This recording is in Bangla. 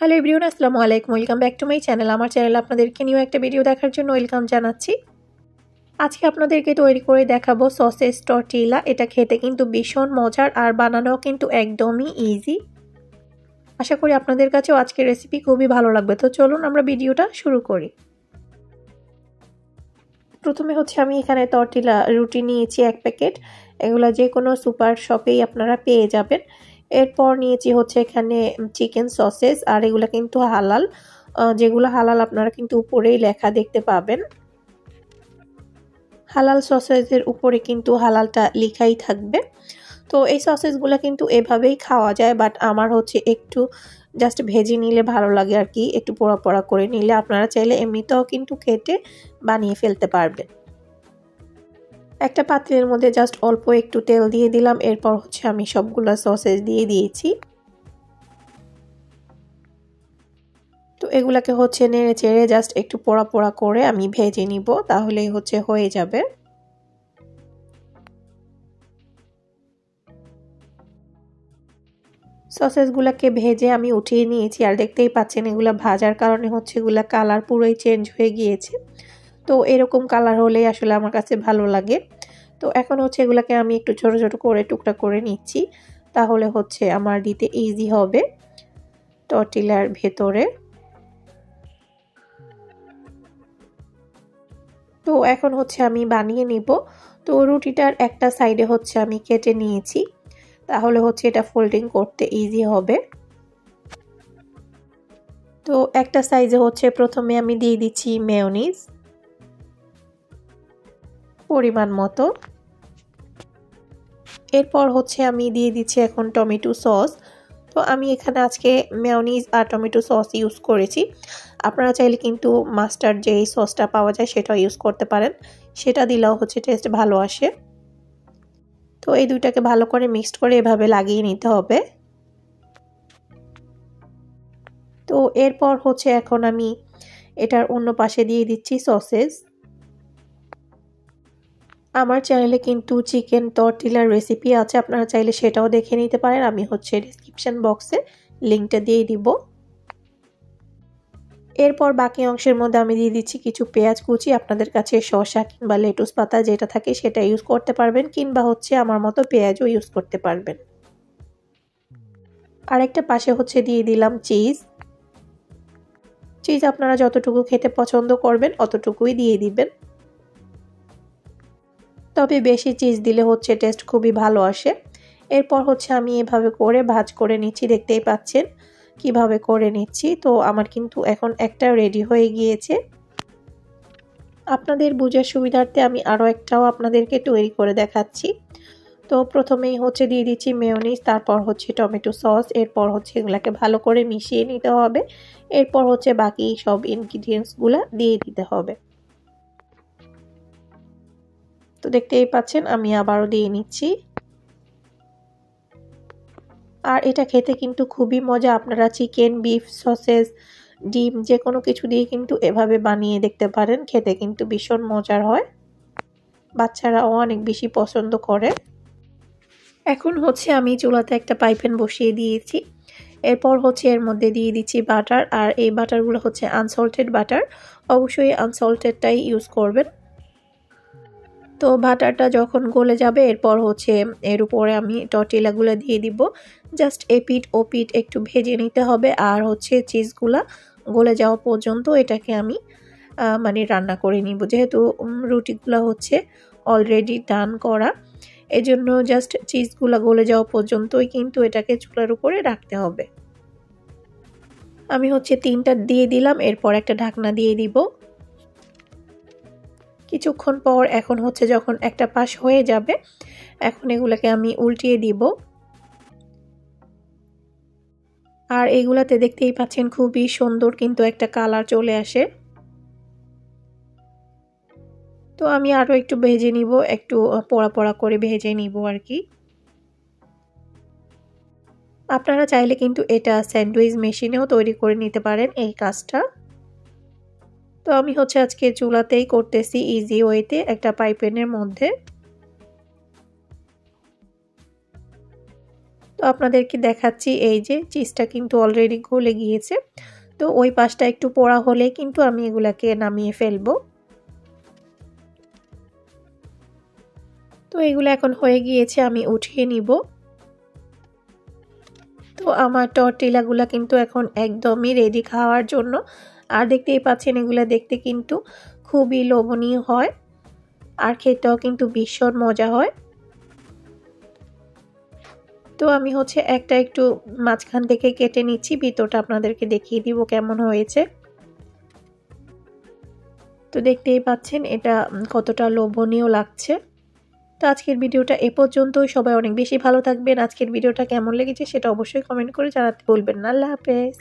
হ্যালো এভরিওয়ান, আসসালামু আলাইকুম। Welcome back to my channel. আমার চ্যানেলে আপনাদেরকে নিউ একটা ভিডিও দেখার জন্য ওয়েলকাম জানাচ্ছি। আজকে আপনাদেরকে তৈরি করে দেখাবো সসেজ টর্টিলা। এটা খেতে কিন্তু ভীষণ মজার আর বানানো কিন্তু একদমই ইজি। আশা করি আপনাদের কাছেও আজকের রেসিপি খুবই ভালো লাগবে। তো চলুন আমরা ভিডিওটা শুরু করি। প্রথমে আমি এখানে টর্টিলা রুটি নিয়েছি 1 প্যাকেট। এগুলা যে কোনো সুপার শপেই আপনারা পেয়ে যাবেন। এরপর নিয়েছি এখানে চিকেন সসেজ, আর এগুলা কিন্তু হালাল। যেগুলো হালাল আপনারা কিন্তু উপরেই লেখা দেখতে পাবেন। হালাল সসেজের উপরে কিন্তু হালালটা লেখাই থাকবে। তো এই সসেজগুলো কিন্তু এভাবেই খাওয়া যায়, বাট আমার একটু জাস্ট ভেজে নিলে ভালো লাগে আর কি, একটু পোড়া পোড়া করে নিলে। আপনারা চাইলে এমনিতেও কিন্তু কেটে বানিয়ে ফেলতে পারবেন। একটা পাত্রের মধ্যে জাস্ট অল্প একটু তেল দিয়ে দিলাম। এরপর আমি সবগুলা সসেজ দিয়ে দিয়েছি। তো এগুলাকে নেড়ে চেড়ে জাস্ট একটু পোড়া পোড়া করে আমি ভেজে নিব, তাহলেই হয়ে যাবে। সসেসগুলোকে ভেজে আমি উঠিয়ে নিয়েছি, আর দেখতেই পাচ্ছেন এগুলা ভাজার কারণে এগুলা কালার পুরোই চেঞ্জ হয়ে গিয়েছে। তো এরকম কালার হলেই আসলে আমার কাছে ভালো লাগে। তো এখন এগুলাকে আমি একটু ছোট ছোট করে টুকরা করে নিচ্ছি, তাহলে আমার দিতে ইজি হবে টর্টিলার ভেতরে। তো এখন আমি বানিয়ে নিব। তো রুটিটার একটা সাইডে আমি কেটে নিয়েছি, তাহলে এটা ফোল্ডিং করতে ইজি হবে। তো একটা সাইজে প্রথমে আমি দিয়ে দিচ্ছি মেয়োনিজ পরিমাণ মতো। এরপর আমি দিয়ে দিচ্ছি এখন টমেটো সস। তো আমি এখানে আজকে মেয়োনিজ আর টমেটো সস ইউজ করেছি। আপনারা চাইলে কিন্তু মাস্টার্ড যেই সসটা পাওয়া যায় সেটা ইউজ করতে পারেন, সেটা দিলেও টেস্ট ভালো আসে। তো এই দুইটাকে ভালো করে মিক্সড করে এভাবে লাগিয়ে নিতে হবে। তো এরপর এখন আমি এটার অন্য পাশে দিয়ে দিচ্ছি সসেজ। আমার চ্যানেলে কিন্তু চিকেন টর্টিলার রেসিপি আছে, আপনারা চাইলে সেটাও দেখে নিতে পারেন। আমি ডেসক্রিপশন বক্সে লিঙ্কটা দিয়ে দিব। এরপর বাকি অংশের মধ্যে আমি দিয়ে দিচ্ছি কিছু পেঁয়াজ কুচি। আপনাদের কাছে শসা কিংবা লেটুস পাতা যেটা থাকে সেটা ইউজ করতে পারবেন, কিংবা আমার মতো পেঁয়াজও ইউজ করতে পারবেন। আরেকটা পাশে দিয়ে দিলাম চিজ। চিজ আপনারা যতটুকু খেতে পছন্দ করবেন অতটুকুই দিয়ে দিবেন, তবে বেশি চিজ দিলে টেস্ট খুবই ভালো আসে। এরপর আমি এভাবে করে ভাজ করে নিচ্ছি, দেখতেই পাচ্ছেন কিভাবে করে নিচ্ছি। তো আমার কিন্তু এখন একটা রেডি হয়ে গিয়েছে। আপনাদের বোঝার সুবিধার্থে আমি আরও একটাও আপনাদেরকে তৈরি করে দেখাচ্ছি। তো প্রথমেই দিয়ে দিচ্ছি মেয়োনিজ, তারপর টমেটো সস। এরপর এগুলাকে ভালো করে মিশিয়ে নিতে হবে। এরপর বাকি সব ইনগ্রিডিয়েন্টসগুলো দিয়ে দিতে হবে। তো দেখতেই পাচ্ছেন আমি আবারও দিয়ে নিচ্ছি। আর এটা খেতে কিন্তু খুবই মজা। আপনারা চিকেন, বিফ, সসেজ, ডিম যে কোনো কিছু দিয়ে কিন্তু এভাবে বানিয়ে দেখতে পারেন। খেতে কিন্তু ভীষণ মজার হয়, বাচ্চারাও অনেক বেশি পছন্দ করে। এখন আমি চুলাতে একটা ফ্রাই প্যান বসিয়ে দিয়েছি। এরপর এর মধ্যে দিয়ে দিচ্ছি বাটার, আর এই বাটারগুলো আনসল্টেড বাটার। অবশ্যই আনসল্টেডটাই ইউজ করবেন। তো বাটারটা যখন গলে যাবে এরপর এর উপরে আমি টর্টিলাগুলো দিয়ে দিব। জাস্ট এপিট ওপিট একটু ভেজে নিতে হবে, আর চিজগুলা গলে যাওয়া পর্যন্ত এটাকে আমি রান্না করে নিব। যেহেতু রুটিগুলো অলরেডি ডান করা, এজন্য জাস্ট চিজগুলো গলে যাওয়া পর্যন্তই কিন্তু এটাকে চুলার উপরে রাখতে হবে। আমি 3টা দিয়ে দিলাম, এরপর একটা ঢাকনা দিয়ে দিব। কিছুক্ষণ পর এখন যখন একটা পাশ হয়ে যাবে, এখন এগুলাকে আমি উল্টিয়ে দিব। আর এগুলাতে দেখতেই পাচ্ছেন খুবই সুন্দর কিন্তু একটা কালার চলে আসে। তো আমি আরো একটু ভেজে নিব, একটু পোড়া পোড়া করে ভেজে নিব আর কি। আপনারা চাইলে কিন্তু এটা স্যান্ডউইচ মেশিনেও তৈরি করে নিতে পারেন এই কাজটা। তো আমি আজকে চুলাতেই করতেছি ইজি ওয়েতে, একটা ফ্রাই প্যানের মধ্যে। তো তো আপনাদেরকে দেখাচ্ছি, এই যে চিজটা কিন্তু অলরেডি গলে গিয়েছে। তো ওই পাশটা একটু পোড়া হলে কিন্তু আমি এগুলাকে নামিয়ে ফেলবো। তো এগুলো এখন হয়ে গিয়েছে, আমি উঠিয়ে নিব। তো আমার টর্টিলাগুলা কিন্তু এখন একদমই রেডি খাওয়ার জন্য। আর দেখতেই পাচ্ছেন এগুলা দেখতে কিন্তু খুবই লোভনীয় হয়, আর খেতেও কিন্তু ভীষণ মজা হয়। তো আমি একটা একটু মাঝখান থেকে কেটে নিচ্ছি, ভিতরটা আপনাদেরকে দেখিয়ে দিব কেমন হয়েছে। তো দেখতেই পাচ্ছেন এটা কতটা লোভনীয় লাগছে। তো আজকের ভিডিওটা এ পর্যন্তই। সবাই অনেক বেশি ভালো থাকবেন। আজকের ভিডিওটা কেমন লেগেছে সেটা অবশ্যই কমেন্ট করে জানাতে ভুলবেন না। আল্লাহ হাফেজ।